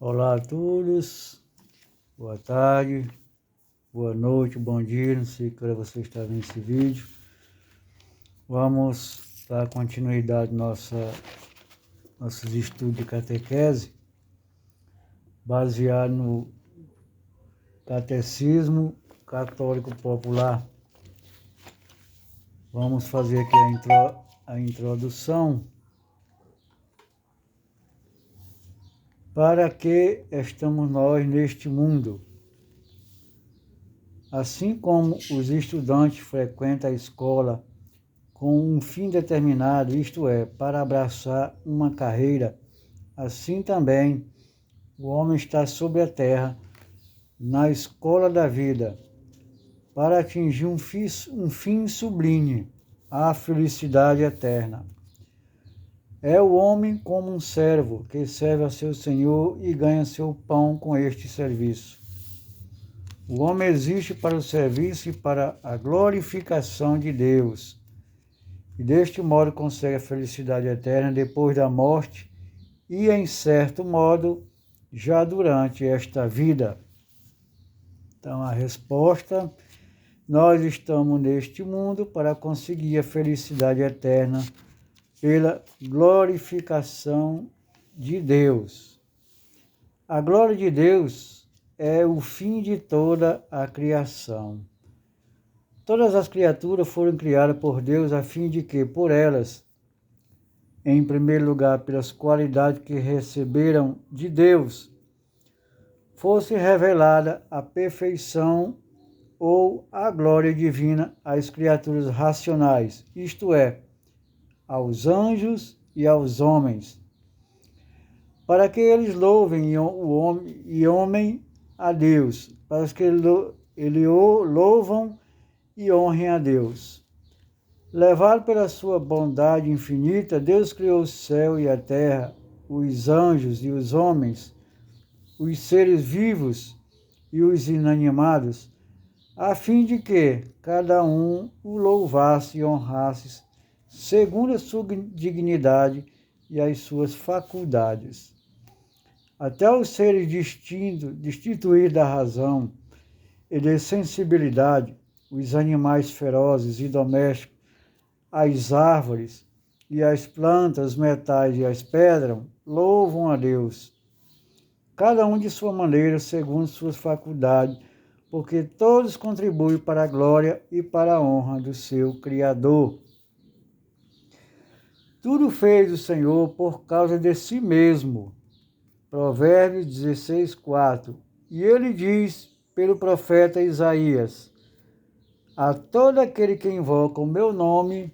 Olá a todos, boa tarde, boa noite, bom dia, não sei que hora você está vendo esse vídeo. Vamos dar continuidade nossos estudos de catequese, baseado no Catecismo Católico Popular. Vamos fazer aqui a introdução. Para que estamos nós neste mundo? Assim como os estudantes frequentam a escola com um fim determinado, isto é, para abraçar uma carreira, assim também o homem está sobre a terra, na escola da vida, para atingir um fim sublime, a felicidade eterna. É o homem como um servo que serve a seu senhor e ganha seu pão com este serviço. O homem existe para o serviço e para a glorificação de Deus, e deste modo consegue a felicidade eterna depois da morte e, em certo modo, já durante esta vida. Então, a resposta: nós estamos neste mundo para conseguir a felicidade eterna pela glorificação de Deus. A glória de Deus é o fim de toda a criação. Todas as criaturas foram criadas por Deus a fim de que, por elas, em primeiro lugar, pelas qualidades que receberam de Deus, fosse revelada a perfeição ou a glória divina às criaturas racionais, isto é, aos anjos e aos homens, para que eles louvem e homem a Deus, para que eles o louvam e honrem a Deus. Levado pela sua bondade infinita, Deus criou o céu e a terra, os anjos e os homens, os seres vivos e os inanimados, a fim de que cada um o louvasse e honrasse segundo a sua dignidade e as suas faculdades. Até os seres destituídos da razão e de sensibilidade, os animais ferozes e domésticos, as árvores e as plantas, os metais e as pedras, louvam a Deus, cada um de sua maneira, segundo suas faculdades, porque todos contribuem para a glória e para a honra do seu Criador. Tudo fez o Senhor por causa de si mesmo. Provérbios 16, 4. E ele diz pelo profeta Isaías: a todo aquele que invoca o meu nome,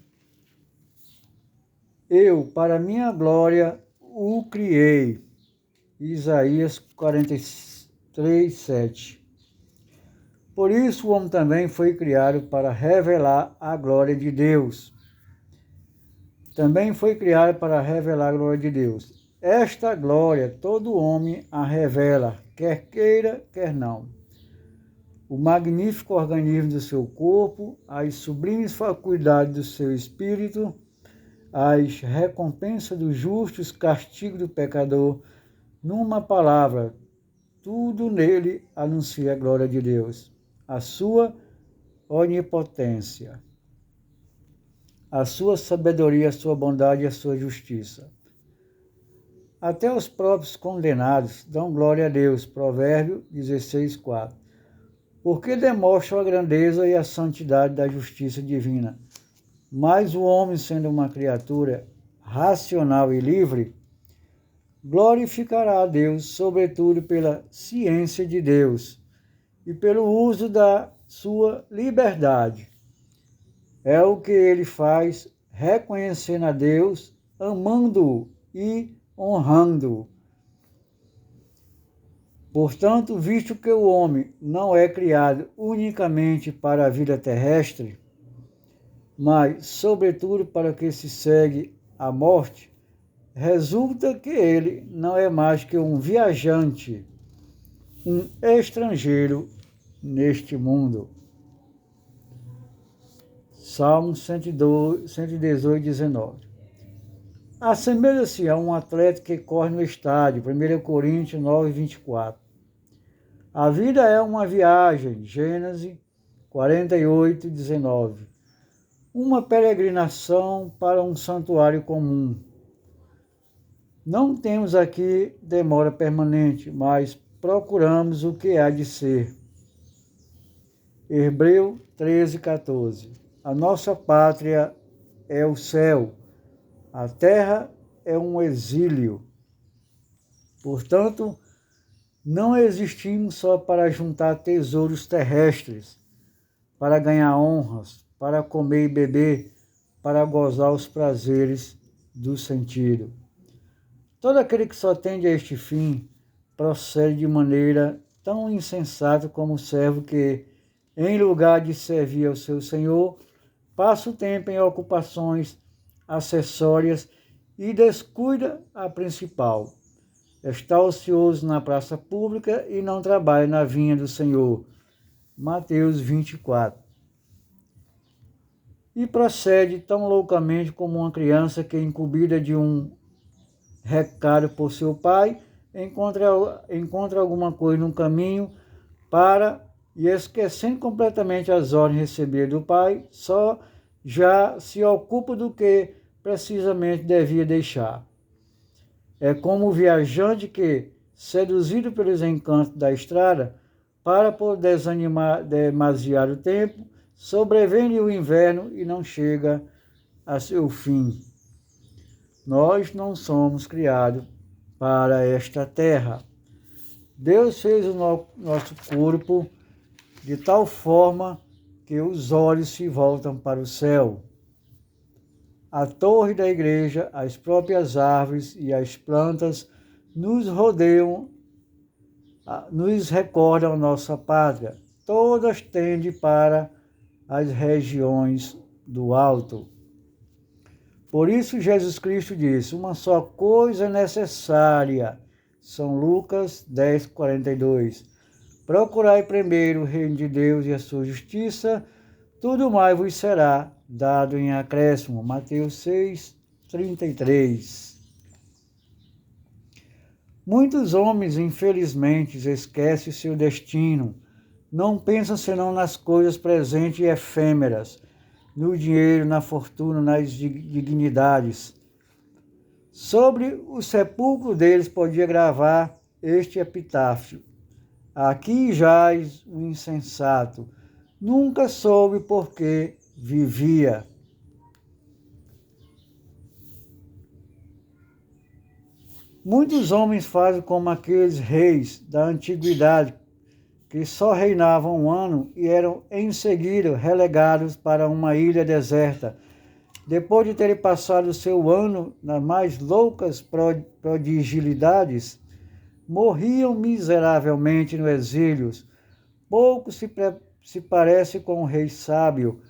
eu, para minha glória, o criei. Isaías 43, 7. Por isso o homem também foi criado para revelar a glória de Deus. Também foi criado para revelar a glória de Deus. Esta glória todo homem a revela, quer queira, quer não. O magnífico organismo do seu corpo, as sublimes faculdades do seu espírito, as recompensas dos justos, castigo do pecador. Numa palavra, tudo nele anuncia a glória de Deus, a sua onipotência, a sua sabedoria, a sua bondade e a sua justiça. Até os próprios condenados dão glória a Deus, Provérbio 16, 4. Porque demonstram a grandeza e a santidade da justiça divina. Mas o homem, sendo uma criatura racional e livre, glorificará a Deus, sobretudo pela ciência de Deus e pelo uso da sua liberdade. É o que ele faz, reconhecendo a Deus, amando-o e honrando-o. Portanto, visto que o homem não é criado unicamente para a vida terrestre, mas, sobretudo, para que se segue a morte, resulta que ele não é mais que um viajante, um estrangeiro neste mundo. Salmo 118, 19. Assemelha-se a um atleta que corre no estádio, 1 Coríntios 9, 24. A vida é uma viagem, Gênesis 48, 19. Uma peregrinação para um santuário comum. Não temos aqui demora permanente, mas procuramos o que há de ser. Hebreu 13, 14. A nossa pátria é o céu, a terra é um exílio. Portanto, não existimos só para juntar tesouros terrestres, para ganhar honras, para comer e beber, para gozar os prazeres do sentido. Todo aquele que só tende a este fim procede de maneira tão insensata como o servo que, em lugar de servir ao seu senhor, passa o tempo em ocupações acessórias e descuida a principal. Está ocioso na praça pública e não trabalha na vinha do Senhor. Mateus 24. E procede tão loucamente como uma criança que, incumbida de um recado por seu pai, encontra alguma coisa no caminho e esquecendo completamente as ordens recebidas do pai, só já se ocupa do que precisamente devia deixar. É como o viajante que, seduzido pelos encantos da estrada, para por desanimar demasiado tempo, sobrevém o inverno e não chega a seu fim. Nós não somos criados para esta terra. Deus fez o nosso corpo de tal forma que os olhos se voltam para o céu. A torre da igreja, as próprias árvores e as plantas nos rodeiam, nos recordam a nossa pátria. Todas tendem para as regiões do alto. Por isso Jesus Cristo disse, uma só coisa é necessária. São Lucas 10, 42. Procurai primeiro o reino de Deus e a sua justiça, tudo mais vos será dado em acréscimo. Mateus 6, 33. Muitos homens, infelizmente, esquecem seu destino. Não pensam senão nas coisas presentes e efêmeras, no dinheiro, na fortuna, nas dignidades. Sobre o sepulcro deles podia gravar este epitáfio. Aqui jaz o insensato, nunca soube por que vivia. Muitos homens fazem como aqueles reis da antiguidade, que só reinavam um ano e eram em seguida relegados para uma ilha deserta, depois de terem passado o seu ano nas mais loucas prodigalidades, morriam miseravelmente no exílio. Pouco se parece com o rei sábio,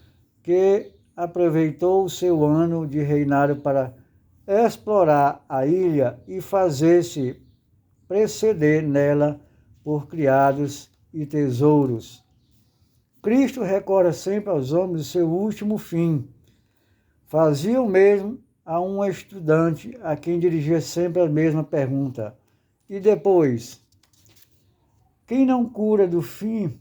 que aproveitou o seu ano de reinado para explorar a ilha e fazer-se preceder nela por criados e tesouros. Cristo recorda sempre aos homens o seu último fim. Fazia o mesmo a um estudante a quem dirigia sempre a mesma pergunta. E depois? Quem não cura do fim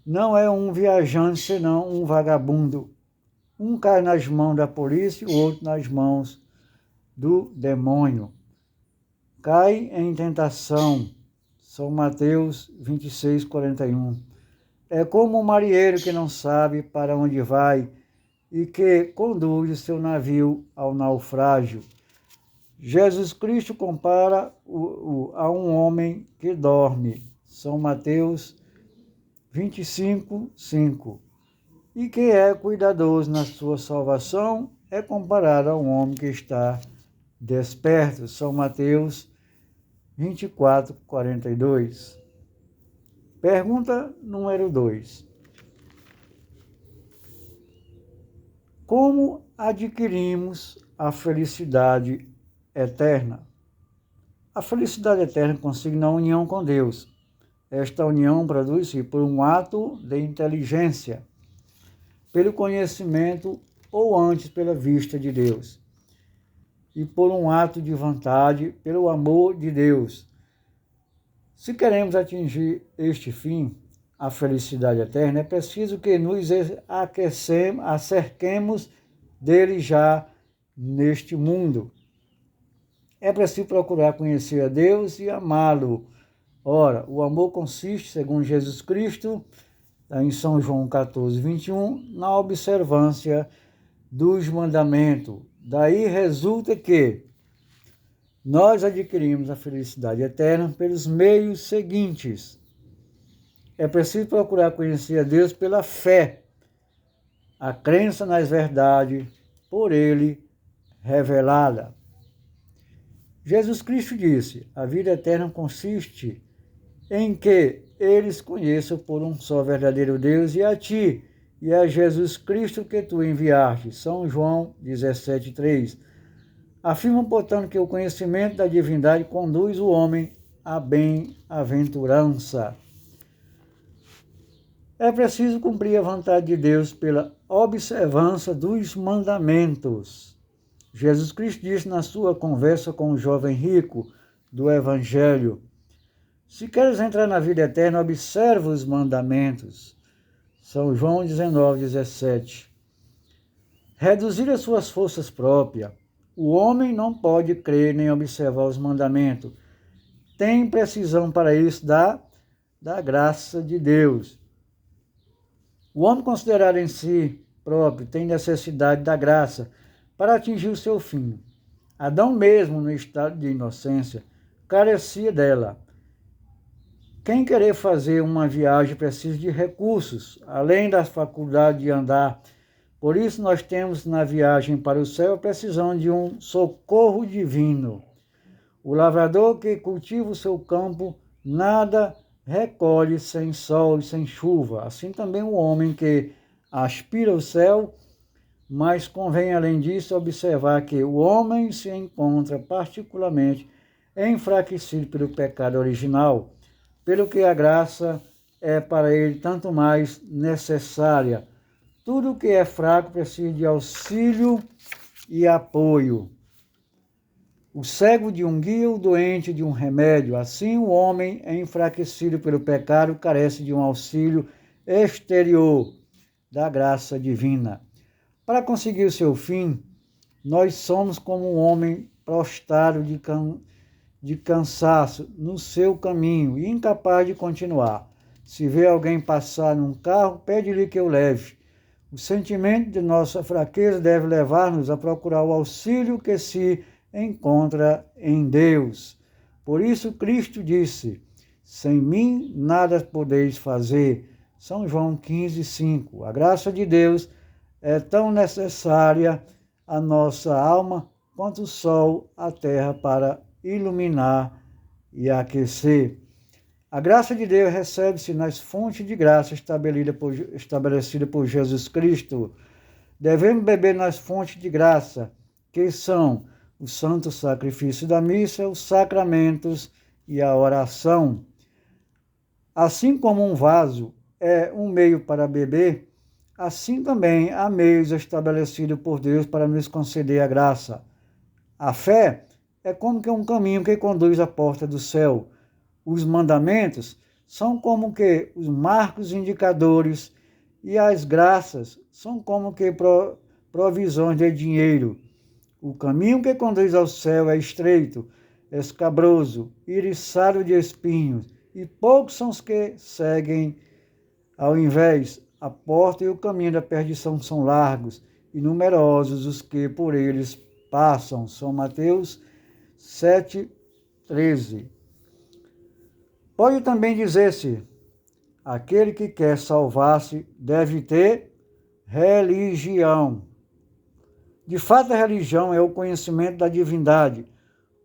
não é um viajante, senão um vagabundo. Um cai nas mãos da polícia, o outro nas mãos do demônio. Cai em tentação. São Mateus 26, 41. É como um marinheiro que não sabe para onde vai e que conduz o seu navio ao naufrágio. Jesus Cristo compara a um homem que dorme. São Mateus 25, 5. E que é cuidadoso na sua salvação é comparado a um homem que está desperto. São Mateus 24, 42. Pergunta número 2. Como adquirimos a felicidade eterna? A felicidade eterna consiste na união com Deus. Esta união produz-se por um ato de inteligência, pelo conhecimento ou antes pela vista de Deus. e por um ato de vontade, pelo amor de Deus. Se queremos atingir este fim, a felicidade eterna, é preciso que nos acerquemos dele já neste mundo. É preciso procurar conhecer a Deus e amá-lo. Ora, o amor consiste, segundo Jesus Cristo, em São João 14, 21, na observância dos mandamentos. Daí resulta que nós adquirimos a felicidade eterna pelos meios seguintes. É preciso procurar conhecer a Deus pela fé, a crença nas verdades por Ele revelada. Jesus Cristo disse: a vida eterna consiste em que eles conheçam por um só verdadeiro Deus e a ti, e a Jesus Cristo que tu enviaste. São João 17,3. Afirma, portanto, que o conhecimento da divindade conduz o homem à bem-aventurança. É preciso cumprir a vontade de Deus pela observância dos mandamentos. Jesus Cristo disse na sua conversa com o jovem rico do Evangelho: se queres entrar na vida eterna, observa os mandamentos. São João 19:17. Reduzir as suas forças próprias. O homem não pode crer nem observar os mandamentos. Tem precisão para isso da graça de Deus. O homem considerado em si próprio tem necessidade da graça para atingir o seu fim. Adão mesmo, no estado de inocência, carecia dela. Quem querer fazer uma viagem precisa de recursos, além da faculdade de andar. Por isso nós temos na viagem para o céu a precisão de um socorro divino. O lavrador que cultiva o seu campo nada recolhe sem sol e sem chuva. Assim também o homem que aspira o céu, mas convém além disso observar que o homem se encontra particularmente enfraquecido pelo pecado original, pelo que a graça é para ele tanto mais necessária. Tudo que é fraco precisa de auxílio e apoio. O cego de um guia, o doente de um remédio. Assim, o homem enfraquecido pelo pecado carece de um auxílio exterior da graça divina. Para conseguir o seu fim, nós somos como um homem prostrado de cansaço no seu caminho e incapaz de continuar. Se vê alguém passar num carro, pede-lhe que o leve. O sentimento de nossa fraqueza deve levar-nos a procurar o auxílio que se encontra em Deus. Por isso Cristo disse: sem mim nada podeis fazer. São João 15:5. A graça de Deus é tão necessária à nossa alma quanto o sol à terra para iluminar e aquecer. A graça de Deus recebe-se nas fontes de graça estabelecida por Jesus Cristo. Devemos beber nas fontes de graça, que são o santo sacrifício da missa, os sacramentos e a oração. Assim como um vaso é um meio para beber, assim também há meios estabelecidos por Deus para nos conceder a graça. A fé é como que um caminho que conduz à porta do céu. Os mandamentos são como que os marcos indicadores e as graças são como que provisões de dinheiro. O caminho que conduz ao céu é estreito, escabroso, iriçado de espinhos, e poucos são os que seguem. Ao invés, a porta e o caminho da perdição são largos e numerosos os que por eles passam. São Mateus 7:13. Pode também dizer-se: aquele que quer salvar-se deve ter religião. De fato, a religião é o conhecimento da divindade,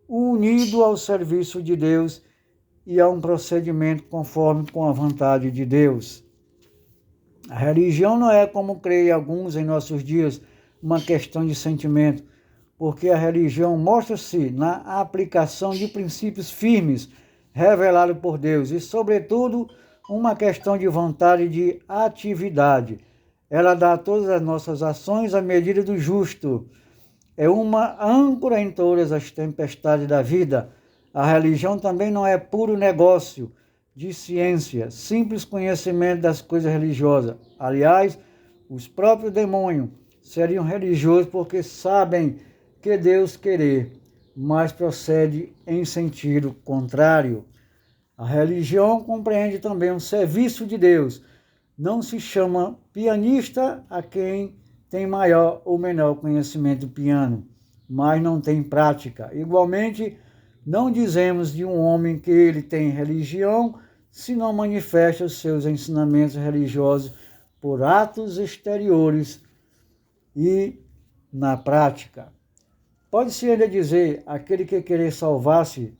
unido ao serviço de Deus e a um procedimento conforme com a vontade de Deus. A religião não é, como creem alguns em nossos dias, uma questão de sentimento, porque a religião mostra-se na aplicação de princípios firmes revelados por Deus e, sobretudo, uma questão de vontade e de atividade. Ela dá a todas as nossas ações a medida do justo, é uma âncora em todas as tempestades da vida. A religião também não é puro negócio de ciência, simples conhecimento das coisas religiosas. Aliás, os próprios demônios seriam religiosos porque sabem que Deus querer, mas procede em sentido contrário. A religião compreende também um serviço de Deus. Não se chama pianista a quem tem maior ou menor conhecimento do piano, mas não tem prática. Igualmente, não dizemos de um homem que ele tem religião se não manifesta os seus ensinamentos religiosos por atos exteriores e na prática. Pode-se ainda dizer, aquele que querer salvar-se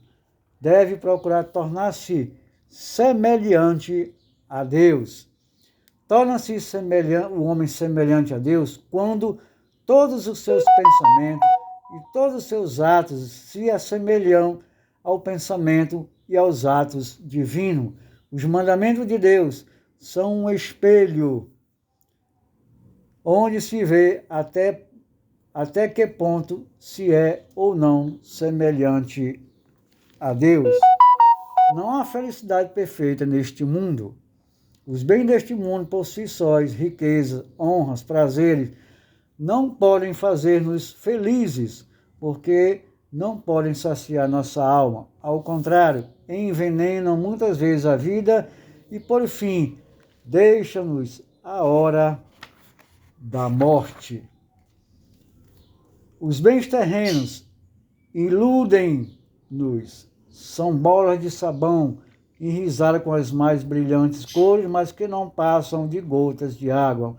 deve procurar tornar-se semelhante a Deus. Torna-se o homem semelhante a Deus quando todos os seus pensamentos e todos os seus atos se assemelham ao pensamento e aos atos divinos. Os mandamentos de Deus são um espelho onde se vê até que ponto se é ou não semelhante a Deus. Não há felicidade perfeita neste mundo. Os bens deste mundo por si sós, riquezas, honras, prazeres, não podem fazer-nos felizes, porque não podem saciar nossa alma. Ao contrário, envenenam muitas vezes a vida e, por fim, deixam-nos a hora da morte. Os bens terrenos iludem-nos, são bolas de sabão enrisadas com as mais brilhantes cores, mas que não passam de gotas de água.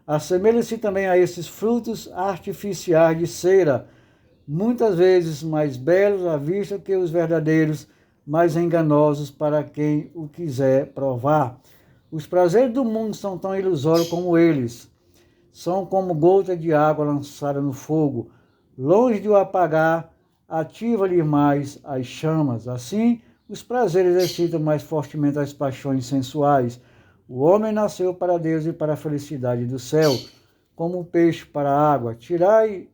Assemelha-se também a esses frutos artificiais de cera, muitas vezes mais belos à vista que os verdadeiros, mais enganosos para quem o quiser provar. Os prazeres do mundo são tão ilusórios como eles. São como gota de água lançada no fogo. Longe de o apagar, ativa-lhe mais as chamas. Assim, os prazeres excitam mais fortemente as paixões sensuais. O homem nasceu para Deus e para a felicidade do céu, como o peixe para a água. Tirai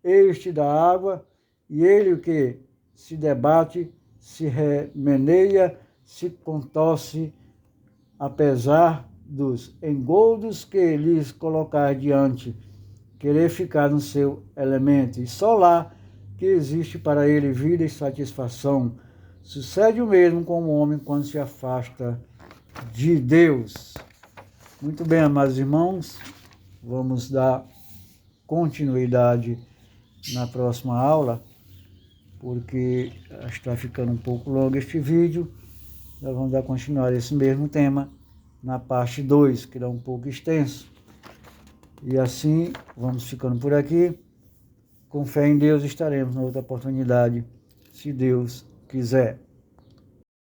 este da água, e ele o que? Se debate, se remeneia, se contorce, apesar dos engoldos que lhes colocar diante, querer ficar no seu elemento. E só lá que existe para ele vida e satisfação. Sucede o mesmo com o homem quando se afasta de Deus. Muito bem, amados irmãos, vamos dar continuidade na próxima aula, porque está ficando um pouco longo este vídeo. Nós vamos dar continuidade a esse mesmo tema na parte 2, que é um pouco extenso. E assim, vamos ficando por aqui. Com fé em Deus, estaremos na outra oportunidade, se Deus quiser.